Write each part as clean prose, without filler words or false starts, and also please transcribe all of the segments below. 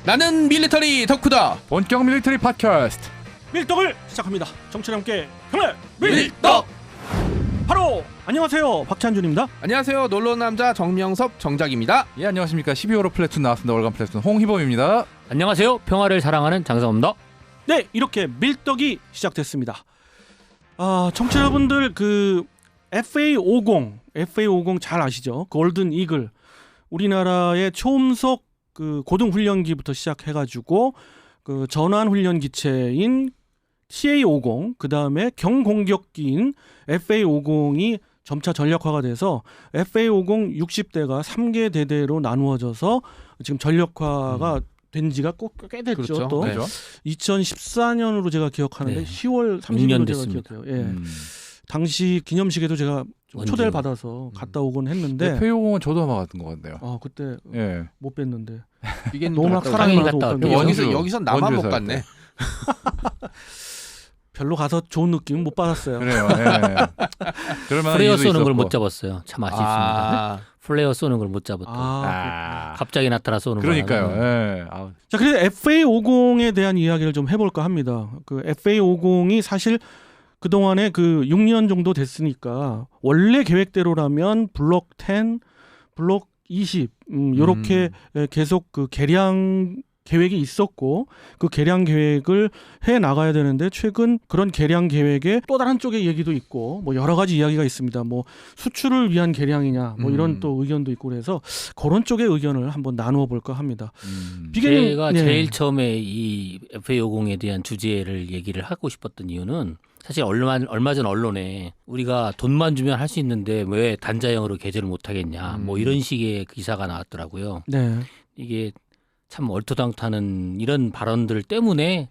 나는 밀리터리 덕후다. 본격 밀리터리 팟캐스트 밀떡을 시작합니다. 정치와 함께 평래 밀떡. 바로 안녕하세요, 박찬준입니다. 안녕하세요, 놀러온 남자 정명섭 정작입니다. 예, 안녕하십니까. 12월호 플래툰 나왔습니다. 월간 플래툰 홍희범입니다. 안녕하세요. 평화를 사랑하는 장성호입니다. 네, 이렇게 밀떡이 시작됐습니다. 청취자 여러분들, 그 FA50 잘 아시죠? 골든 이글, 우리나라의 초음속 그 고등훈련기부터 시작해가지고 그 전환 훈련 기체인 TA50, 그 다음에 경공격기인 FA50이 점차 전력화가 돼서 FA50 60대가 3개 대대로 나누어져서 지금 전력화가 된 지가 꽤 됐죠. 그렇죠. 또 네. 2014년으로 제가 기억하는데 네. 10월 6년 30일 제가 됐습니다. 기억해요. 예. 당시 기념식에도 제가 좀 언제? 초대를 받아서 갔다 오곤 했는데 페이공은 저도 아마 갔던 것 같네요. 그때 예. 못 뵀는데 이게 너무 막 사랑이 사랑이 갔다 나서 못 왔죠. 뵀는데 여기서 나만 못 원주에서 갔네. 할 별로 가서 좋은 느낌 못 받았어요. 그래요. 예. 그럴만한 플레어 이유도 쏘는 걸 못 있었고. 잡았어요. 참 아쉽습니다. 플레어 쏘는 걸 못 잡았다. 아, 갑자기 나타나 쏘는 그러니까요. 바람에. 예. 아, 자, 그래서 FA50에 대한 이야기를 좀 해볼까 합니다. 그 FA50이 사실 그 동안에 그 6년 정도 됐으니까 원래 계획대로라면 블록 10, 블록 20 요렇게 계속 그 개량 계획이 있었고 그 개량 계획을 해 나가야 되는데 최근 그런 개량 계획에 또 다른 쪽의 얘기도 있고 뭐 여러 가지 이야기가 있습니다. 뭐 수출을 위한 개량이냐 뭐 이런 또 의견도 있고 그래서 그런 쪽의 의견을 한번 나누어 볼까 합니다. 비계님, 제가 네. 제일 처음에 이 FA50에 대한 주제를 얘기를 하고 싶었던 이유는 사실 얼마 전 언론에 우리가 돈만 주면 할 수 있는데 왜 단자형으로 개조를 못 하겠냐 뭐 이런 식의 기사가 나왔더라고요. 네. 이게 참 얼토당토하는 이런 발언들 때문에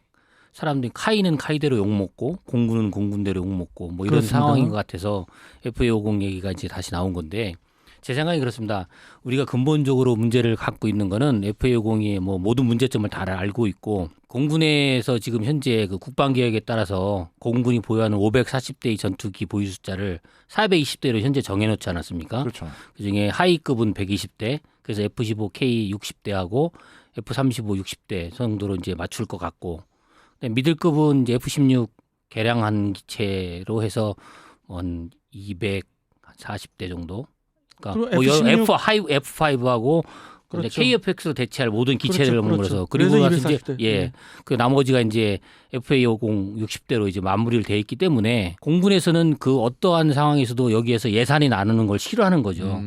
사람들이 카이는 카이대로 욕먹고 공군은 공군대로 욕먹고 뭐 이런 그렇습니다. 상황인 것 같아서 FA50 얘기가 이제 다시 나온 건데 제 생각이 그렇습니다. 우리가 근본적으로 문제를 갖고 있는 거는 FA50의 뭐 모든 문제점을 다 알고 있고 공군에서 지금 현재 그 국방계획에 따라서 공군이 보유하는 540대의 전투기 보유 숫자를 420대로 현재 정해놓지 않았습니까? 그렇죠. 그중에 하위급은 120대, 그래서 F-15K 60대하고 F-35 60대 정도로 이제 맞출 것 같고, 미들급은 이제 F-16 개량한 기체로 해서 한 240대 정도. 그러니까 뭐 F-16 F5하고 그렇죠. KF-X로 대체할 모든 기체를 그렇죠. 그래서 그래서 그리고 나서 이제 240대. 예, 네. 그 나머지가 이제 FA50 60대로 이제 마무리를 돼 있기 때문에 공군에서는 그 어떠한 상황에서도 여기에서 예산이 나누는 걸 싫어하는 거죠.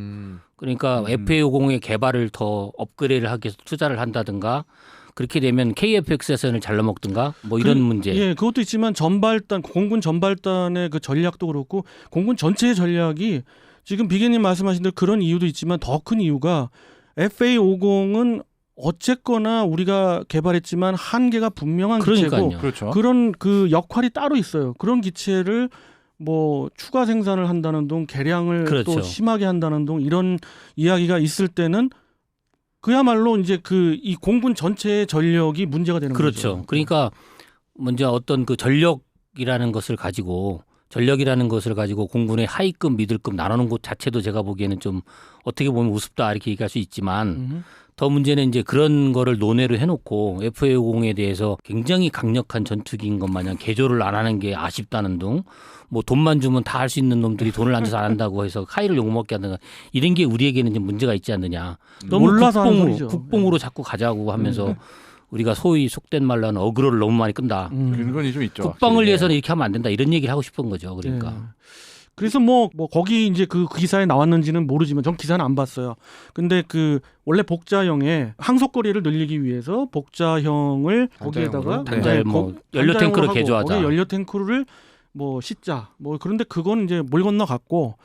그러니까 FA50의 개발을 더 업그레이드를 하기 위해서 투자를 한다든가 그렇게 되면 KF-X 예산을 잘라 먹든가 뭐 이런 문제. 예, 그것도 있지만 전발단 공군 전발단의 그 전략도 그렇고 공군 전체의 전략이 지금 비계님 말씀하신 대로 그런 이유도 있지만 더 큰 이유가 FA50은 어쨌거나 우리가 개발했지만 한계가 분명한 그러니까요. 기체고 그렇죠. 그런 그 역할이 따로 있어요. 그런 기체를 뭐 추가 생산을 한다는 둥 개량을 그렇죠. 또 심하게 한다는 둥 이런 이야기가 있을 때는 그야말로 이제 그 이 공군 전체의 전력이 문제가 되는 거죠. 그렇죠. 그러니까 먼저 어떤 그 전력이라는 것을 가지고 공군의 하위급, 미들급 나누는 것 자체도 제가 보기에는 좀 어떻게 보면 우습다 이렇게 얘기할 수 있지만 더 문제는 이제 그런 거를 논의를 해놓고 FA50에 대해서 굉장히 강력한 전투기인 것 마냥 개조를 안 하는 게 아쉽다는 둥, 뭐 돈만 주면 다 할 수 있는 놈들이 돈을 안 줘서 안 한다고 해서 카이를 욕먹게 한다든가 이런 게 우리에게는 좀 문제가 있지 않느냐. 너무 몰라서 하는 소리죠. 국뽕으로 자꾸 가자고 하면서 우리가 소위 속된 말로 하는 어그로를 너무 많이 끈다. 그런 건 좀 있죠. 국방을 확실히. 위해서는 이렇게 하면 안 된다. 이런 얘기를 하고 싶은 거죠. 그러니까. 예. 그래서 뭐 거기 이제 그 기사에 나왔는지는 모르지만 전 기사는 안 봤어요. 근데 그 원래 복자형의 항속거리를 늘리기 위해서 복자형을 거기에다가 단자형 뭐 연료 탱크를 하고 개조하자. 거기에 연료 탱크를 뭐 싣자. 뭐 그런데 그건 이제 물 건너 갔고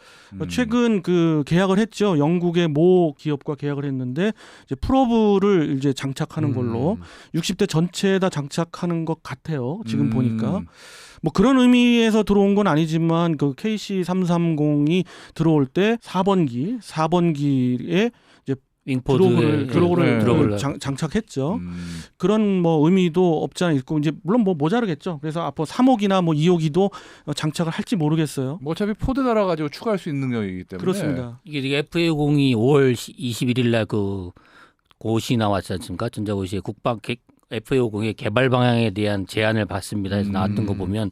최근 그 계약을 했죠. 영국의 모 기업과 계약을 했는데 이제 프로브를 이제 장착하는 걸로 60대 전체에다 장착하는 것 같아요. 지금 보니까. 뭐 그런 의미에서 들어온 건 아니지만 그 KC-330이 들어올 때 4번기에 이제 윙포드에 드로그를 장착했죠. 그런 뭐 의미도 없지 않아 있고 이제 물론 뭐 모자르겠죠. 그래서 앞으로 3호기나 뭐 2호기도 장착을 할지 모르겠어요. 뭐 어차피 포드 달아가지고 추가할 수 있는 능력이기 때문에 그렇습니다. 이게 FA50이 5월 21일 날 그 고시 나왔지 않습니까? 전자고시의 FA50의 개발 방향에 대한 제안을 받습니다 해서 나왔던 거 보면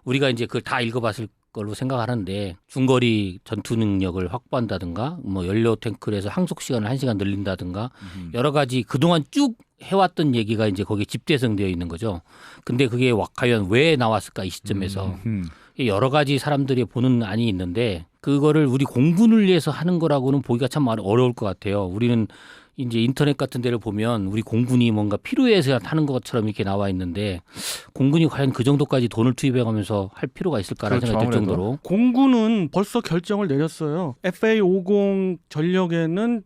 우리가 이제 그걸 다 읽어봤을 걸로 생각하는데 중거리 전투 능력을 확보한다든가 뭐 연료 탱크를 해서 항속 시간을 1시간 늘린다든가 여러 가지 그동안 쭉 해왔던 얘기가 이제 거기에 집대성되어 있는 거죠. 근데 그게 과연 왜 나왔을까 이 시점에서 여러 가지 사람들이 보는 안이 있는데 그거를 우리 공군을 위해서 하는 거라고는 보기가 참 어려울 것 같아요. 우리는 이제 인터넷 같은 데를 보면 우리 공군이 뭔가 필요해서 하는 것처럼 이렇게 나와 있는데 공군이 과연 그 정도까지 돈을 투입해가면서 할 필요가 있을까라는 그렇죠, 생각이 들 아무래도. 정도로 공군은 벌써 결정을 내렸어요. FA50 전력에는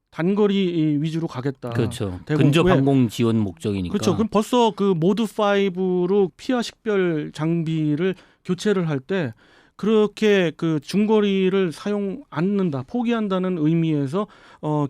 단거리 위주로 가겠다. 그렇죠. 대공- 근접 왜? 항공 지원 목적이니까. 그렇죠. 그럼 벌써 그 모드 5로 피하 식별 장비를 교체를 할 때 그렇게 그 중거리를 사용 않는다, 포기한다는 의미에서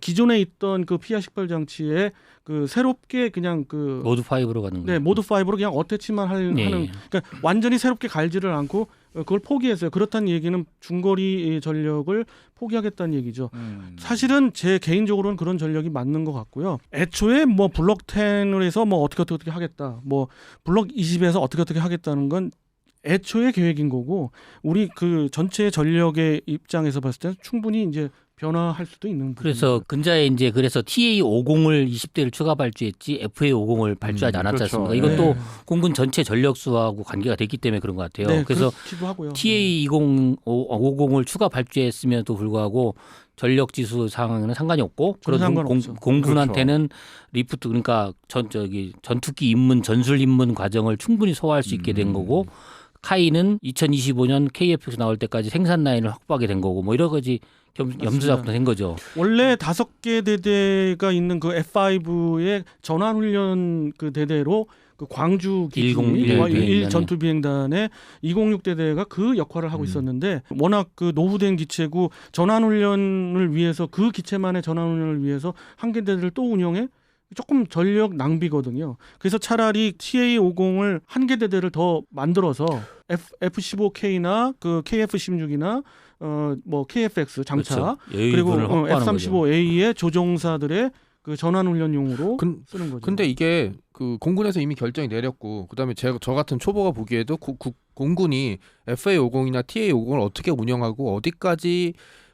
기존에 있던 그 피하 식별 장치에 그 새롭게 그냥 그 모드 5로 가는 거예요. 네, 모드 5로 그냥 어태치만 하는 네. 그러니까 완전히 새롭게 갈지를 않고 그걸 포기했어요. 그렇다는 얘기는 중거리 전력을 포기하겠다는 얘기죠. 사실은 제 개인적으로는 그런 전력이 맞는 것 같고요. 애초에 뭐 블록 10을 해서 뭐 어떻게 하겠다, 뭐 블록 20에서 어떻게 하겠다는 건 애초에 계획인 거고 우리 그 전체 전력의 입장에서 봤을 때는 충분히 이제 변화할 수도 있는 그래서 근자에 이제 그래서 TA50을 20대를 추가 발주했지 FA50을 발주하지 않았지 그렇죠. 않습니까? 이것도 네. 공군 전체 전력 수하고 관계가 됐기 때문에 그런 것 같아요. 네, 그래서 그렇기도 하고요. TA50을 추가 발주했음에도 불구하고 전력 지수 상황에는 상관이 없고 전혀 그런 상관없죠. 공군한테는 리프트 그러니까 전투기 입문 전술 입문 과정을 충분히 소화할 수 있게 된 거고 카이는 2025년 KFX 나올 때까지 생산 라인을 확보하게 된 거고 뭐 여러 가지 염두잡도 된 거죠. 원래 5개 대대가 있는 그 F5의 전환 훈련 그 대대로 그 광주 기지 1 전투 비행단의 206 대대가 그 역할을 하고 있었는데 워낙 그 노후된 기체고 전환 훈련을 위해서 그 기체만의 전환 훈련을 위해서 한 개 대대를 또 운영해 조금 전력 낭비거든요. 그래서 차라리 TA50을 한 개 대대를 더 만들어서 F-15K나 그 KF-16이나 뭐 KFX 장차 그렇죠. 그리고 여유분을 확보하는 거죠. F-35A의 조종사들의 그 전환 훈련용으로 쓰는 거죠. 근데 이게 그 공군에서 이미 결정이 내렸고 그다음에 저 같은 초보가 보기에도 공군이 FA50이나 TA50을 어떻게 운영하고 어디까지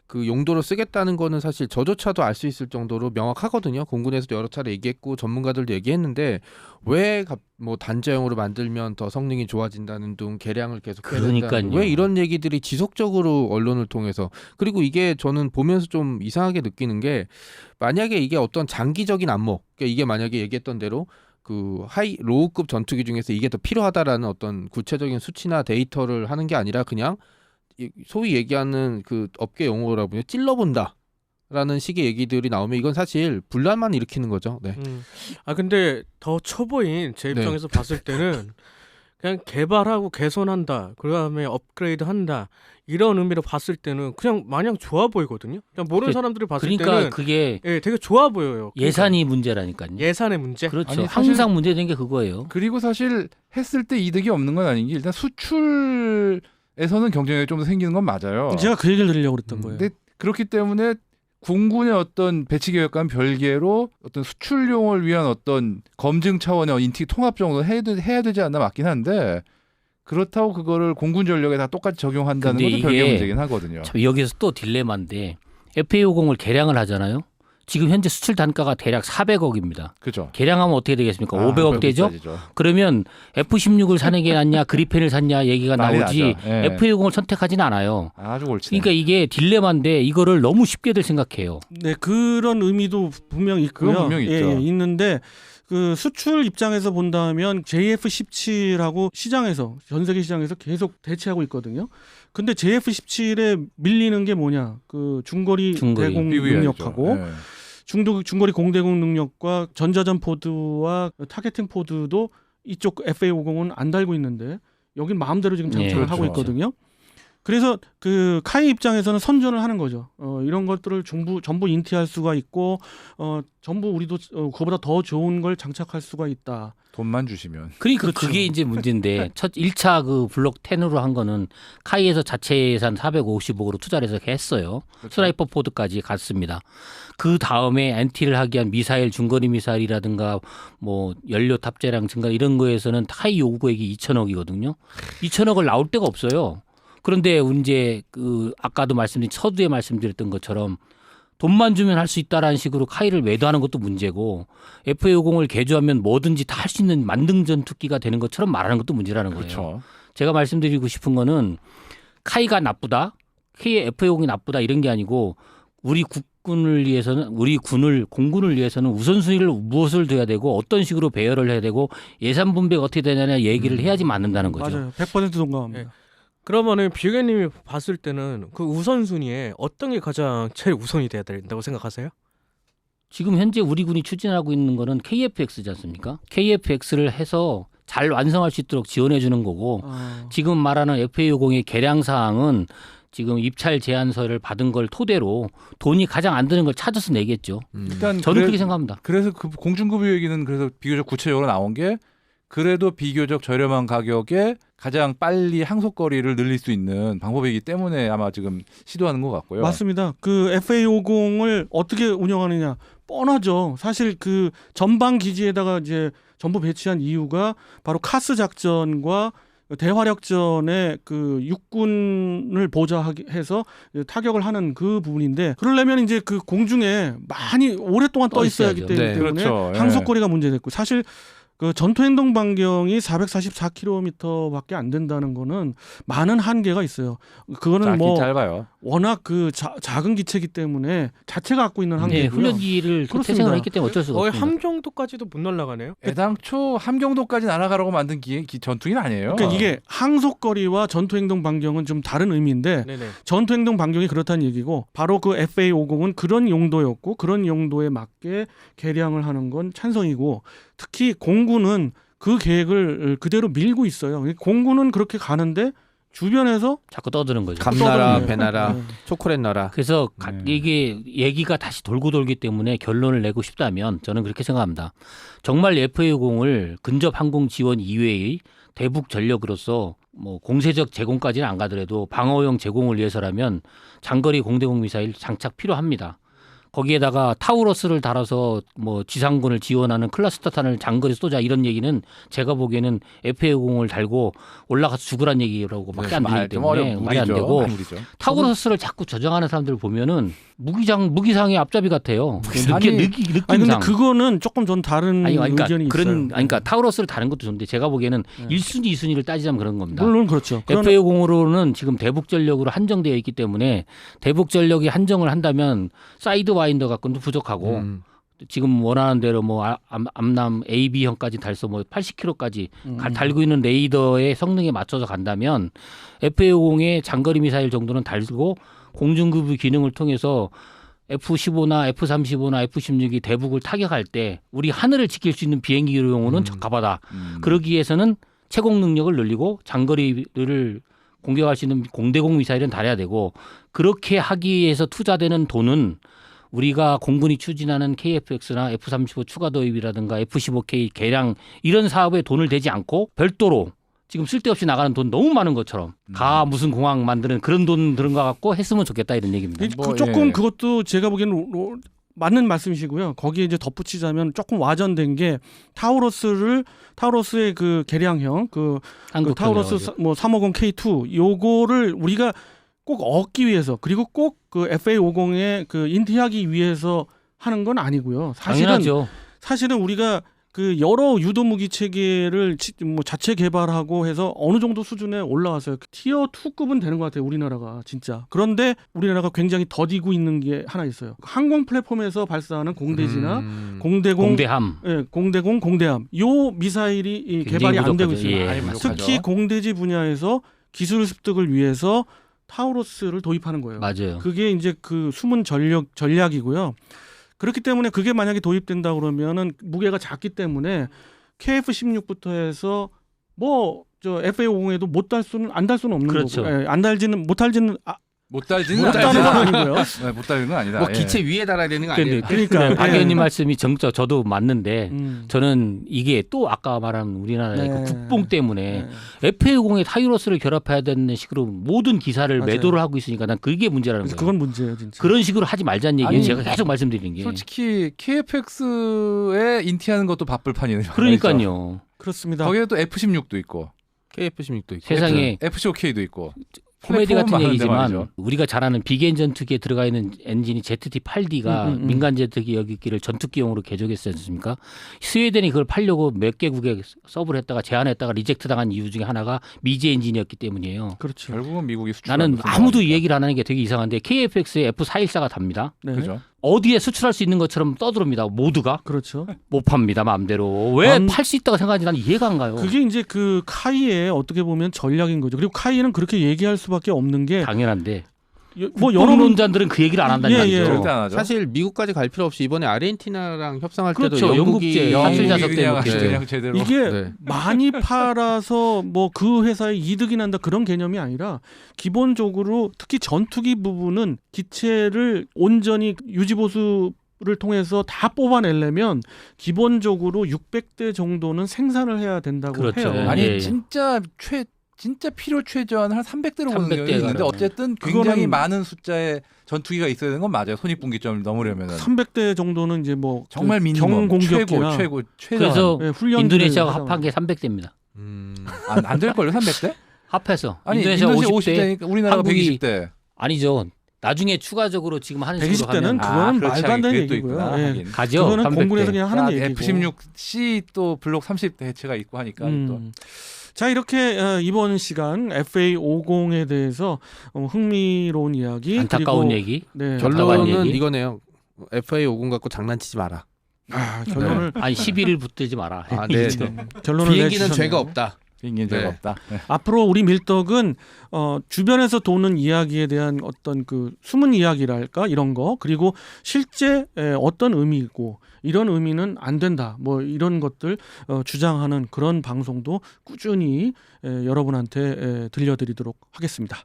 그 용도로 쓰겠다는 거는 사실 저조차도 알 수 있을 정도로 명확하거든요. 공군에서도 여러 차례 얘기했고 전문가들도 얘기했는데 왜 뭐 단자형으로 만들면 더 성능이 좋아진다는 등 개량을 계속 해야 된다는 그러니까요. 왜 이런 얘기들이 지속적으로 언론을 통해서 그리고 이게 저는 보면서 좀 이상하게 느끼는 게 만약에 이게 어떤 장기적인 안목 그러니까 이게 만약에 얘기했던 대로 그 로우급 전투기 중에서 이게 더 필요하다라는 어떤 구체적인 수치나 데이터를 하는 게 아니라 그냥 소위 얘기하는 그 업계 용어라고 하면 찔러본다라는 식의 얘기들이 나오면 이건 사실 분란만 일으키는 거죠. 네. 아 근데 더 초보인 제 네. 입장에서 봤을 때는 그냥 개발하고 개선한다, 그다음에 업그레이드한다 이런 의미로 봤을 때는 그냥 마냥 좋아 보이거든요. 그냥 모르는 사람들이 봤을 그러니까 때는 그게 예, 되게 좋아 보여요. 그러니까 예산이 문제라니까요. 예산의 문제. 그렇죠. 아니, 사실- 항상 문제된 게 그거예요. 그리고 사실 했을 때 이득이 없는 건 아닌 게 일단 수출에서는 경쟁력이 좀 더 생기는 건 맞아요. 제가 그 얘기를 드리려고 그랬던 거예요. 근데 그렇기 때문에 공군의 어떤 배치 계획과는 별개로 어떤 수출용을 위한 어떤 검증 차원의 인티 통합 정도 해야 되지 않나 맞긴 한데 그렇다고 그거를 공군 전력에 다 똑같이 적용한다는 근데 것도 별개 이게 문제긴 하거든요. 참 여기서 또 딜레마인데 FA50을 개량을 하잖아요. 지금 현재 수출 단가가 대략 400억입니다. 그죠? 개량하면 어떻게 되겠습니까? 500억 되죠? 비싸지죠. 그러면 F-16을 사는 게 낫냐, 그리펜을 샀냐 얘기가 난리 나오지 나죠. 예. F-60을 선택하지는 않아요. 아주 옳지. 그러니까 이게 딜레마인데 이거를 너무 쉽게들 생각해요. 네, 그런 의미도 분명 있고요. 그건 분명히 있죠. 있는데 그 수출 입장에서 본다면 JF-17하고 시장에서 전 세계 시장에서 계속 대치하고 있거든요. 근데 JF-17에 밀리는 게 뭐냐? 그 중거리 대공 능력하고 중거리 공대공 능력과 전자전 포드와 타겟팅 포드도 이쪽 FA50은 안 달고 있는데 여긴 마음대로 지금 장착을 네, 하고 그렇죠. 있거든요. 그래서 그 카이 입장에서는 선전을 하는 거죠. 이런 것들을 전부 인티할 수가 있고 전부 우리도 그거보다 더 좋은 걸 장착할 수가 있다. 돈만 주시면. 그러니까 그렇죠. 그게 이제 문제인데 첫 1차 그 블록 10으로 한 거는 카이에서 자체 예산 450억으로 투자를 해서 했어요. 그렇죠. 스나이퍼 포드까지 갔습니다. 그 다음에 엔티를 하기 위한 미사일, 중거리 미사일이라든가 뭐 연료 탑재량 증가 이런 거에서는 카이 요구액이 2천억이거든요. 2천억을 나올 데가 없어요. 그런데 이제 그 아까도 말씀드린 서두에 말씀드렸던 것처럼 돈만 주면 할 수 있다라는 식으로 카이를 매도하는 것도 문제고 FA50을 개조하면 뭐든지 다 할 수 있는 만능 전투기가 되는 것처럼 말하는 것도 문제라는 거예요. 그렇죠. 제가 말씀드리고 싶은 거는 카이가 나쁘다, K의 FA50이 나쁘다 이런 게 아니고 우리 국군을 위해서는 우리 공군을 위해서는 우선순위를 무엇을 둬야 되고 어떤 식으로 배열을 해야 되고 예산 분배가 어떻게 되느냐 얘기를 해야지 맞는다는 거죠. 맞아요. 100% 동감합니다. 네. 그러면은 비교님이 봤을 때는 그 우선순위에 어떤 게 가장 제일 우선이 돼야 된다고 생각하세요? 지금 현재 우리 군이 추진하고 있는 거는 KF-X지 않습니까? KF-X를 해서 잘 완성할 수 있도록 지원해 주는 거고 지금 말하는 FA50의 개량 사항은 지금 입찰 제안서를 받은 걸 토대로 돈이 가장 안 드는 걸 찾아서 내겠죠. 일단 저는 그렇게 생각합니다. 그래서 그 공중급유 얘기는 그래서 비교적 구체적으로 나온 게 그래도 비교적 저렴한 가격에 가장 빨리 항속거리를 늘릴 수 있는 방법이기 때문에 아마 지금 시도하는 것 같고요. 맞습니다. 그 FA50을 어떻게 운영하느냐 뻔하죠. 사실 그 전방 기지에다가 이제 전부 배치한 이유가 바로 카스 작전과 대화력전에 그 육군을 보좌해서 타격을 하는 그 부분인데 그러려면 이제 그 공중에 많이 오랫동안 떠 있어야 하기 있어야죠. 때문에 네. 그렇죠. 예. 항속거리가 문제됐고 사실 그 전투 행동 반경이 444km밖에 안 된다는 거는 많은 한계가 있어요. 그거는 짧긴 뭐 짧아요. 워낙 그 작은 기체이기 때문에 자체가 갖고 있는 네, 한계고요. 훈련기를 그렇습니다. 태생을 했기 때문에 어쩔 수가 거의 없습니다. 함 정도까지도 못 날아가네요. 애당초 함경도까지 날아가라고 만든 전투기는 아니에요. 그러니까 이게 항속거리와 전투 행동 반경은 좀 다른 의미인데 네네. 전투 행동 반경이 그렇다는 얘기고 바로 그 FA50은 그런 용도였고 그런 용도에 맞게 개량을 하는 건 찬성이고 특히 공군은 그 계획을 그대로 밀고 있어요. 공군은 그렇게 가는데 주변에서 자꾸 떠드는 거죠. 감나라, 떠드는 배나라, 네. 초콜릿 나라. 그래서 네. 이게 얘기가 다시 돌고 돌기 때문에 결론을 내고 싶다면 저는 그렇게 생각합니다. 정말 FA50을 근접 항공 지원 이외의 대북 전력으로서 뭐 공세적 제공까지는 안 가더라도 방어용 제공을 위해서라면 장거리 공대공 미사일 장착 필요합니다. 거기에다가 타우러스를 달아서 뭐 지상군을 지원하는 클러스터탄을 장거리 쏘자 이런 얘기는 제가 보기에는 FA50을 달고 올라가서 죽으란 얘기라고밖에 안 들리기 때문에 말이 안 되고 타우러스를 자꾸 저장하는 사람들을 보면은 무기상의 앞잡이 같아요. 느낌상. 아니 근데 그거는 조금 전 다른 의견이 있어요. 그러니까 타우러스를 다는 것도 좋은데 제가 보기에는 1순위, 2순위를 따지자면 그런 겁니다. 물론 그렇죠. FA50으로는 지금 대북 전력으로 한정되어 있기 때문에 대북 전력이 한정을 한다면 사이드 와인더 갖고는 부족하고 지금 원하는 대로 뭐 암남 AB형까지 달서 뭐 80km까지 달고 있는 레이더의 성능에 맞춰서 간다면 FA50의 장거리 미사일 정도는 달고 공중급유 기능을 통해서 F-15나 F-35나 F-16이 대북을 타격할 때 우리 하늘을 지킬 수 있는 비행기용으로는 적합하다. 그러기 위해서는 채공 능력을 늘리고 장거리를 공격할 수 있는 공대공 미사일은 달아야 되고 그렇게 하기 위해서 투자되는 돈은 우리가 공군이 추진하는 KF-X나 F-35 추가 도입이라든가 F-15K 개량 이런 사업에 돈을 대지 않고 별도로 지금 쓸데없이 나가는 돈 너무 많은 것처럼 무슨 공항 만드는 그런 돈 들은 것 같고 했으면 좋겠다 이런 얘기입니다. 조금 그것도 제가 보기에는 맞는 말씀이시고요. 거기에 이제 덧붙이자면 조금 와전된 게 타우러스의 그 개량형 그 타우러스 뭐 350K2 요거를 우리가 꼭 얻기 위해서 그리고 꼭 그 FA50에 그 인티하기 위해서 하는 건 아니고요. 사실은 우리가 그 여러 유도 무기 체계를 뭐 자체 개발하고 해서 어느 정도 수준에 올라왔어요. 티어 2급은 되는 것 같아요. 우리나라가 진짜. 그런데 우리나라가 굉장히 더디고 있는 게 하나 있어요. 항공 플랫폼에서 발사하는 공대지나 공대함, 공대함. 요 미사일이 개발이 안 되고 있어요. 예, 특히 공대지 분야에서 기술 습득을 위해서 타우러스를 도입하는 거예요. 맞아요. 그게 이제 그 숨은 전략이고요. 그렇기 때문에 그게 만약에 도입된다 그러면은 무게가 작기 때문에 KF-16부터 해서 뭐 저 FA50에도 안 달 수는 없는 그렇죠. 거고, 예, 안 달지는 못 달지는 못 달지는 못 다는 건 아니고요. 네, 못 달는 건 아니다. 뭐 예. 기체 위에 달아야 되는 거 아니에요? 그러니까 박 의원님 말씀이 저도 맞는데 음. 저는 이게 또 아까 말한 우리나라의 네. 그 국뽕 때문에 네. FA50에 타이로스를 결합해야 되는 식으로 모든 기사를 맞아요. 매도를 하고 있으니까 난 그게 문제라는 그래서 거예요. 그건 문제예요, 진짜. 그런 식으로 하지 말자는 얘기예요. 아니, 제가 계속 말씀드리는 게. 솔직히 KFX에 인티하는 것도 바쁠 판이네요. 그러니까요. 그렇습니다. 거기에 또 F16도 있고 KF16도 있고. 세상에 FCOK도 있고 코미디 같은 플랫폼은 얘기지만 많은데 말이죠. 우리가 잘 아는 빅엔 전투기에 들어가 있는 엔진이 ZT-8D가 민간 전투기를 전투기용으로 개조했지 않습니까? 스웨덴이 그걸 팔려고 몇 개국에 서브를 했다가 제안했다가 리젝트 당한 이유 중에 하나가 미제 엔진이었기 때문이에요. 그렇죠. 결국은 미국이 수출. 나는 아무도 이 얘기를 안 하는 게 되게 이상한데 KF-X에 F414가 답니다. 네. 그죠. 어디에 수출할 수 있는 것처럼 떠들어옵니다. 모두가 그렇죠. 못 팝니다. 마음대로. 왜 팔 수 있다고 생각하는지 난 이해가 안 가요. 그게 이제 그 카이의 어떻게 보면 전략인 거죠. 그리고 카이는 그렇게 얘기할 수밖에 없는 게 당연한데 뭐 여러 분 여론론자들은 그 얘기를 안 한다는 예, 말이죠. 예. 절대 안 하죠. 사실 미국까지 갈 필요 없이 이번에 아르헨티나랑 협상할 때도 그렇죠. 영국이 영국제 사실 자석 그냥, 때문에. 그냥 제대로. 이게 네. 많이 팔아서 뭐 그 회사에 이득이 난다 그런 개념이 아니라 기본적으로 특히 전투기 부분은 기체를 온전히 유지보수를 통해서 다 뽑아내려면 기본적으로 600대 정도는 생산을 해야 된다고 그렇죠. 해요. 아니 예, 예. 진짜 필요 최저한 한 300대로 보는 300 경우가 있는데 가량. 어쨌든 굉장히 그거는- 많은 숫자의 전투기가 있어야 되는 건 맞아요. 손익분기점을 넘으려면은 300대 정도는 이제 뭐 정말 그 미니멈 경공격기나 최고 그래서 예, 훈련들을 인도네시아가 해서. 합한 게 300대입니다. 안될 걸요 300대? 합해서 아니 인도네시아 50대 50대니까 우리나라가 한국이 120대. 아니죠. 나중에 추가적으로 지금 하는 식으로 120대는 하면 그거는 그렇지, 말도 안 되는 그게 또 얘기고요. 있구나, 예. 하긴. 가죠. 그거는 300대. 공군에서 그냥 하는 얘기고. F16C 또 블록 30대 해체가 있고 하니까 또. 음. 자 이렇게 이번 시간 FA50에 대해서 흥미로운 이야기 안타까운 그리고 얘기. 네. 답답한 결론은 얘기. 이거네요. FA50 갖고 장난치지 마라. 결론을 아니 시비를 붙들지 마라. 아, 네. 결론을 비행기는 내주셨네요. 죄가 없다. 빙긴 적 네. 없다. 네. 앞으로 우리 밀떡은 주변에서 도는 이야기에 대한 어떤 그 숨은 이야기랄까 이런 거 그리고 실제 어떤 의미고 이런 의미는 안 된다 뭐 이런 것들 주장하는 그런 방송도 꾸준히 여러분한테 들려드리도록 하겠습니다.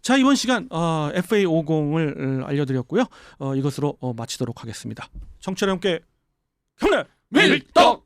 자 이번 시간 FA50을 알려드렸고요. 이것으로 마치도록 하겠습니다. 청취자 여러분께 경례 밀떡